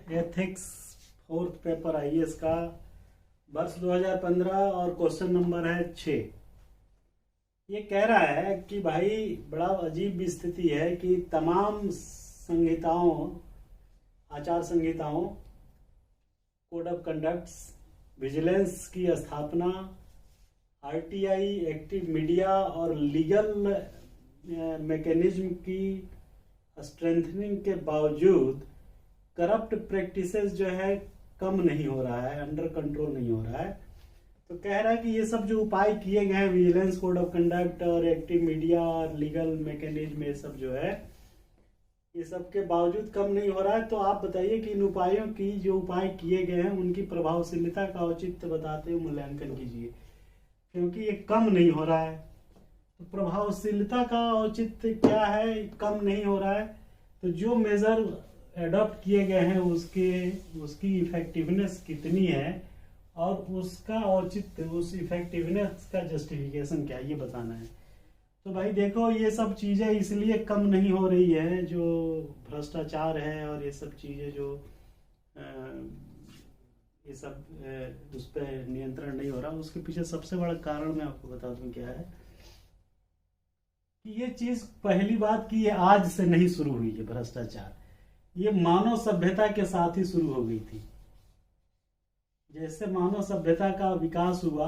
Ethics fourth paper IAS का वर्ष 2015 और क्वेश्चन नंबर है 6। ये कह रहा है कि भाई बड़ा अजीब स्थिति है कि तमाम संहिताओं, आचार संहिताओं, कोड ऑफ कंडक्ट्स, विजिलेंस की स्थापना, आरटीआई, एक्टिव मीडिया और लीगल मैकेनिज्म की स्ट्रेंथनिंग के बावजूद करप्ट प्रैक्टिसेस जो है कम नहीं हो रहा है, अंडर कंट्रोल नहीं हो रहा है। तो कह रहा है कि ये सब जो उपाय किए गए हैं, विजिलेंस, कोड ऑफ कंडक्ट और एक्टिव मीडिया और लीगल मैकेनिज्म, ये सब जो है, ये सब के बावजूद कम नहीं हो रहा है। तो आप बताइए कि इन उपायों की, जो उपाय किए गए हैं, उनकी प्रभावशीलता का औचित्य बताते हुए मूल्यांकन कीजिए, क्योंकि ये कम नहीं हो रहा है। तो प्रभावशीलता का औचित्य क्या है? कम नहीं हो रहा है तो जो मेजर एडॉप्ट किए गए हैं उसकी इफेक्टिवनेस कितनी है और उसका औचित्य, उस इफेक्टिवनेस का जस्टिफिकेशन क्या है, ये बताना है। तो भाई देखो, ये सब चीज़ें इसलिए कम नहीं हो रही है, जो भ्रष्टाचार है और ये सब चीज़ें जो ये सब उस पर नियंत्रण नहीं हो रहा, उसके पीछे सबसे बड़ा कारण मैं आपको बता दूं क्या है कि ये चीज़, पहली बात कि ये आज से नहीं शुरू हुई है। भ्रष्टाचार ये मानव सभ्यता के साथ ही शुरू हो गई थी। जैसे मानव सभ्यता का विकास हुआ,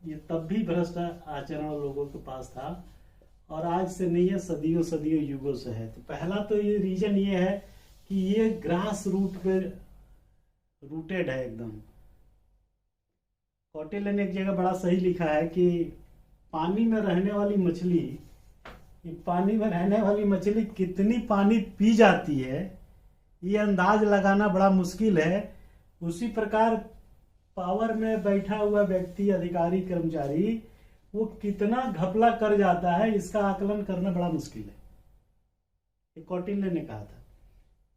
ये तब भी भ्रष्ट आचरण लोगों के पास था और आज से नहीं है, सदियों सदियों युगों से है। तो पहला तो ये रीजन ये है कि ये ग्रास रूट पे रूटेड है एकदम। कौटिल्य ने एक जगह बड़ा सही लिखा है कि पानी में रहने वाली मछली, ये पानी में रहने वाली मछली कितनी पानी पी जाती है, ये अंदाज लगाना बड़ा मुश्किल है। उसी प्रकार पावर में बैठा हुआ व्यक्ति, अधिकारी, कर्मचारी, वो कितना घपला कर जाता है, इसका आकलन करना बड़ा मुश्किल है, ये कौटिल्य ने कहा था।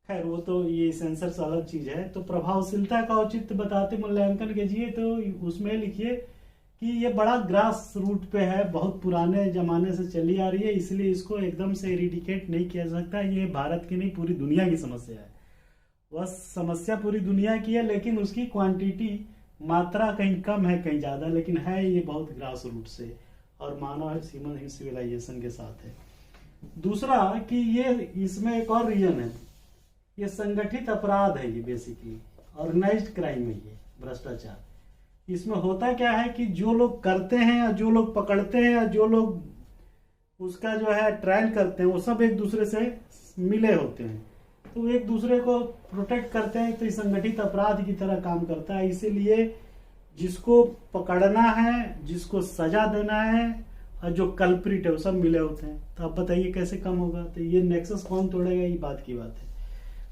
खैर वो तो ये सेंसर से अलग चीज है। तो प्रभावशीलता का औचित्य बताते मूल्यांकन कीजिए, तो उसमें लिखिए कि ये बड़ा ग्रास रूट पे है, बहुत पुराने जमाने से चली आ रही है, इसलिए इसको एकदम से इरिडिकेट नहीं किया जा सकता। ये भारत की नहीं, पूरी दुनिया की समस्या है। वह समस्या पूरी दुनिया की है, लेकिन उसकी क्वांटिटी, मात्रा कहीं कम है, कहीं ज्यादा, लेकिन है ये बहुत ग्रास रूट से और मानव ह्यूमन सिविलाइजेशन के साथ है। दूसरा कि ये, इसमें एक और रीजन है, ये संगठित अपराध है, ये बेसिकली ऑर्गेनाइज्ड क्राइम है ये भ्रष्टाचार। इसमें होता क्या है कि जो लोग करते हैं या जो लोग पकड़ते हैं या जो लोग उसका जो है ट्रायल करते हैं, वो सब एक दूसरे से मिले होते हैं, तो एक दूसरे को प्रोटेक्ट करते हैं। तो ये संगठित अपराध की तरह काम करता है। इसीलिए जिसको पकड़ना है, जिसको सजा देना है और जो कल्प्रिट है, वो सब मिले होते हैं। तो आप बताइए कैसे कम होगा? तो ये नेक्सस कौन तोड़ेगा, ये बात की बात है।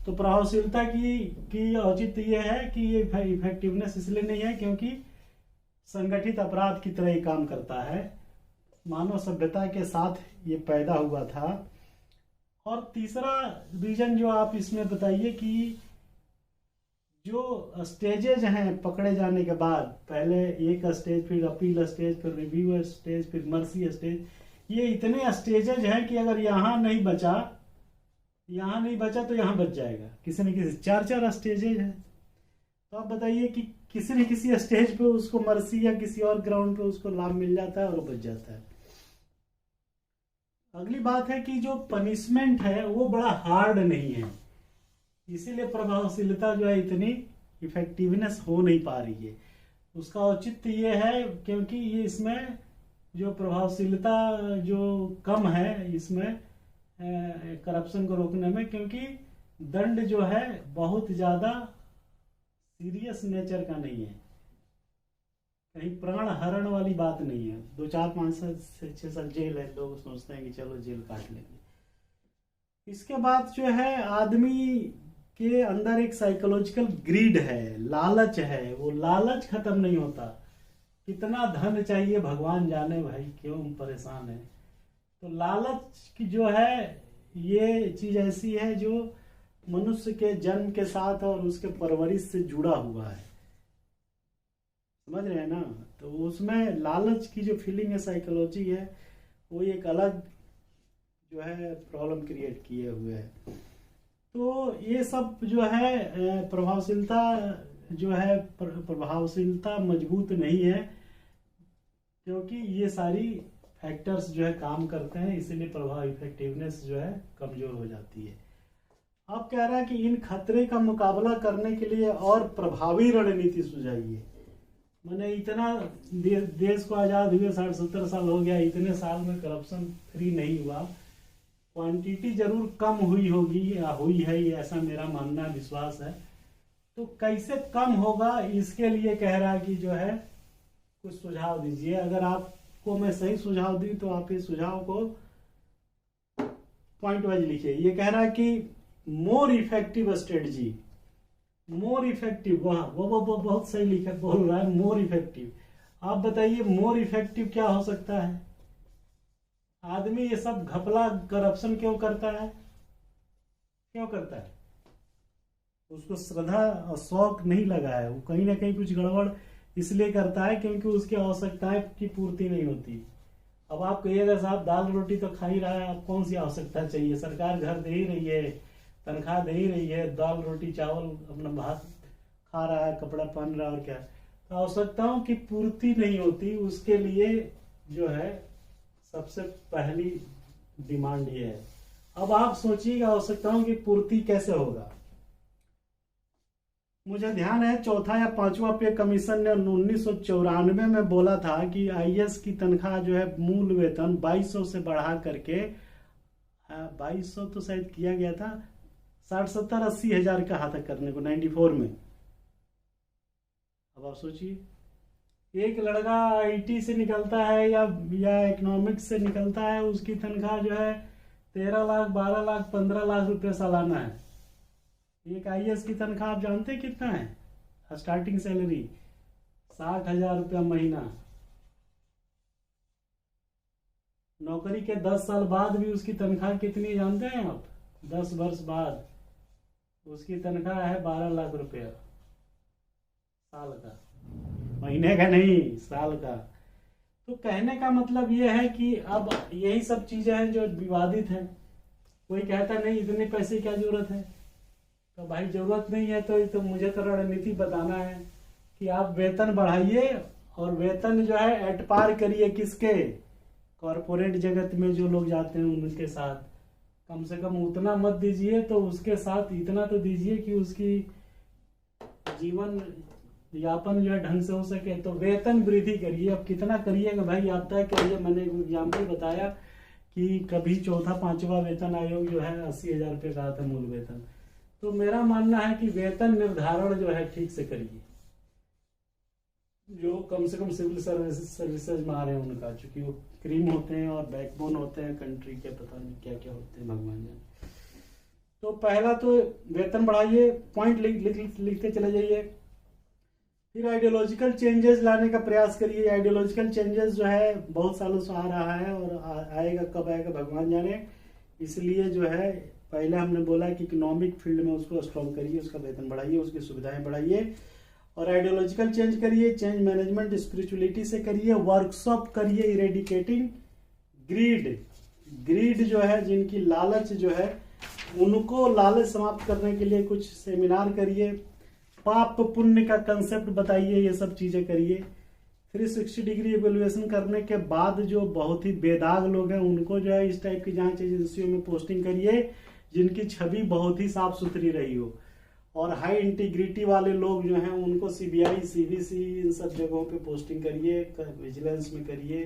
तो प्रभावशीलता की औचित्य ये है कि ये इफेक्टिवनेस इसलिए नहीं है क्योंकि संगठित अपराध की तरह ही काम करता है, मानव सभ्यता के साथ ये पैदा हुआ था। और तीसरा रीजन जो आप इसमें बताइए कि जो स्टेजेज हैं पकड़े जाने के बाद, पहले एक स्टेज, फिर अपील स्टेज, फिर रिव्यू स्टेज, फिर मर्सी स्टेज, ये इतने स्टेजेज हैं कि अगर यहाँ नहीं बचा तो यहाँ बच जाएगा। किसी न किसी 4 स्टेजेज हैं। तो आप बताइए कि किसी न किसी स्टेज पे उसको मर्सी या किसी और ग्राउंड पे उसको लाभ मिल जाता है और वो बच जाता है। अगली बात है कि जो पनिशमेंट है वो बड़ा हार्ड नहीं है, इसीलिए प्रभावशीलता जो है इतनी इफेक्टिवनेस हो नहीं पा रही है। उसका औचित्य ये है क्योंकि ये इसमें जो प्रभावशीलता जो कम है इसमें करप्शन को रोकने में, क्योंकि दंड जो है बहुत ज्यादा सीरियस नेचर का नहीं है, कहीं प्राण हरण वाली बात नहीं है। 2, 4, 5 से 6 साल जेल है, लोग सोचते हैं कि चलो जेल काट लेंगे। इसके बाद जो है आदमी के अंदर एक साइकोलॉजिकल ग्रीड है, लालच है। वो लालच खत्म नहीं होता। कितना धन चाहिए भगवान जाने, भाई क्यों परेशान है। तो लालच की जो है, ये चीज ऐसी है जो मनुष्य के जन्म के साथ और उसके परवरिश से जुड़ा हुआ है, समझ रहे हैं ना। तो उसमें लालच की जो फीलिंग है, साइकोलॉजी है, वो एक अलग जो है प्रॉब्लम क्रिएट किए हुए है। तो ये सब जो है प्रभावशीलता जो है प्रभावशीलता मजबूत नहीं है, क्योंकि ये सारी फैक्टर्स जो है काम करते हैं, इसीलिए प्रभाव इफेक्टिवनेस जो है कमजोर हो जाती है। अब कह रहा है कि इन खतरे का मुकाबला करने के लिए और प्रभावी रणनीति सुझाइए। मैंने इतना देश को आज़ाद हुए 60-70 साल हो गया, इतने साल में करप्शन फ्री नहीं हुआ। क्वांटिटी जरूर कम हुई होगी या हुई है, ये ऐसा मेरा मानना विश्वास है। तो कैसे कम होगा, इसके लिए कह रहा है कि जो है कुछ सुझाव दीजिए। अगर आपको मैं सही सुझाव दी तो आप इस सुझाव को पॉइंट वाइज लिखिए। ये कह रहा है कि more effective strategy, more effective, वो बहुत सही लिखा बोल रहा है, मोर इफेक्टिव। आप बताइए मोर इफेक्टिव क्या हो सकता है? आदमी ये सब घपला करप्शन क्यों करता है? क्यों करता है? उसको श्रद्धा और शौक नहीं लगा है, वो कहीं ना कहीं कुछ गड़बड़ इसलिए करता है क्योंकि उसकी आवश्यकताएं की पूर्ति नहीं होती। अब आप कहिएगा साहब दाल रोटी तो खा ही रहा है, अब कौन सी आवश्यकता चाहिए? सरकार घर दे ही रही है, तनख्वाह दे ही रही है, दाल रोटी चावल अपना भात खा रहा है, कपड़ा पहन रहा है, और क्या। तो आवश्यकताओं की पूर्ति नहीं होती, उसके लिए जो है सबसे पहली डिमांड ये है। अब आप सोचिएगा आवश्यकताओं की पूर्ति कैसे होगा। मुझे ध्यान है चौथा या पांचवा पे कमीशन ने 1994 में बोला था कि आईएएस की तनख्वाह जो है मूल वेतन 2200 से बढ़ा करके 2200 तो शायद किया गया था, 60-70-80 हजार का हाथ करने को 94 में। अब आप सोचिए एक लड़का आईटी से निकलता है या इकोनॉमिक्स से निकलता है, उसकी तनख्वाह जो है 13 लाख 12 लाख 15 लाख रुपए सालाना है। एक आईएएस की तनख्वाह आप जानते हैं कितना है? स्टार्टिंग सैलरी 60,000 रुपया महीना। नौकरी के 10 साल बाद भी उसकी तनख्वाह कितनी जानते हैं आप? 10 वर्ष बाद उसकी तनख्वाह है 12 लाख रुपया साल का, महीने का नहीं, साल का। तो कहने का मतलब यह है कि अब यही सब चीजें हैं जो विवादित हैं। कोई कहता नहीं इतने पैसे क्या जरूरत है, तो भाई जरूरत नहीं है तो मुझे तो रणनीति बताना है कि आप वेतन बढ़ाइए, और वेतन जो है एट पार करिए किसके? कॉरपोरेट जगत में जो लोग जाते हैं उनके साथ। कम से कम उतना मत दीजिए तो उसके साथ इतना तो दीजिए कि उसकी जीवन यापन जो है ढंग से हो सके। तो वेतन वृद्धि करिए। अब कितना करिएगा भाई आप तय करिए। मैंने एक एग्जाम्पल बताया कि कभी चौथा पांचवा वेतन आयोग जो है 80,000 रुपये कहा था मूल वेतन। तो मेरा मानना है कि वेतन निर्धारण जो है ठीक से करिए, जो कम से कम सिविल सर्विसेज में आ रहे हैं उनका, चूंकि वो क्रीम होते हैं और बैकबोन होते हैं कंट्री के, पता नहीं क्या क्या होते हैं भगवान जाने। तो पहला तो वेतन बढ़ाइए, पॉइंट लिखते चले जाइए। फिर आइडियोलॉजिकल चेंजेस लाने का प्रयास करिए। आइडियोलॉजिकल चेंजेस जो है बहुत सालों से आ रहा है और आएगा, कब आएगा भगवान जाने। इसलिए जो है पहले हमने बोला कि इकोनॉमिक फील्ड में उसको स्ट्रॉन्ग करिए, उसका वेतन बढ़ाइए, उसकी सुविधाएं बढ़ाइए, और आइडियोलॉजिकल चेंज करिए। चेंज मैनेजमेंट स्पिरिचुअलिटी से करिए। वर्कशॉप करिए इरेडिकेटिंग ग्रीड जो है, जिनकी लालच जो है उनको लालच समाप्त करने के लिए कुछ सेमिनार करिए। पाप पुण्य का कंसेप्ट बताइए, ये सब चीजें करिए। 360 डिग्री इवेल्युएशन करने के बाद जो बहुत ही बेदाग लोग हैं उनको जो है इस टाइप की जांच एजेंसियों में पोस्टिंग करिए जिनकी छवि बहुत ही साफ सुथरी रही हो। और हाई इंटीग्रिटी वाले लोग जो हैं उनको सीबीआई सीबीसी इन सब जगहों पे पोस्टिंग करिए, विजिलेंस में करिए,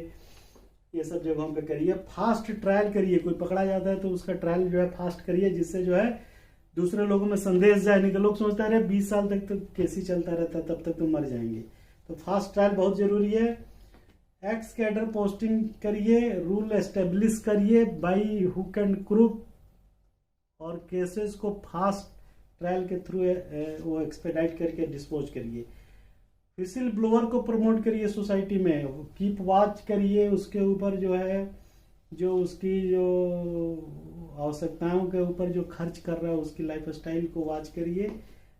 ये सब जगहों पे करिए। फास्ट ट्रायल करिए, कोई पकड़ा जाता है तो उसका ट्रायल जो है फास्ट करिए, जिससे जो है दूसरे लोगों में संदेश जाए। नहीं तो लोग सोचते रहे 20 साल तक तो केस ही चलता रहता है, तब तक तो मर जाएंगे। तो फास्ट ट्रायल बहुत जरूरी है। एक्स कैडर पोस्टिंग करिए, रूल एस्टेब्लिश करिए बाई हुक एंड क्रूक, और केसेस को फास्ट ट्रायल के थ्रू वो एक्सपेडाइट करके डिस्पोज करिए। विसिल ब्लोअर को प्रमोट करिए सोसाइटी में, कीप वॉच करिए उसके ऊपर, जो है जो उसकी जो आवश्यकताओं के ऊपर जो खर्च कर रहा है उसकी लाइफ स्टाइल को वॉच करिए,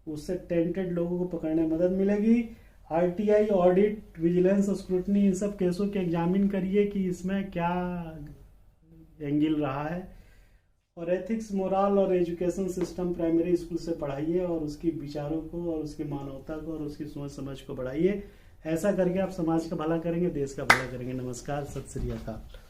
उससे टेंटेड लोगों को पकड़ने में मदद मिलेगी। आरटीआई ऑडिट विजिलेंस स्क्रूटनी इन सब केसों के एग्जामिन करिए कि इसमें क्या एंगल रहा है। और एथिक्स, मोरल और एजुकेशन सिस्टम प्राइमरी स्कूल से पढ़ाइए और उसकी विचारों को और उसकी मानवता को और उसकी सोच समझ को बढ़ाइए। ऐसा करके आप समाज का भला करेंगे, देश का भला करेंगे। नमस्कार, सत श्री अकाल।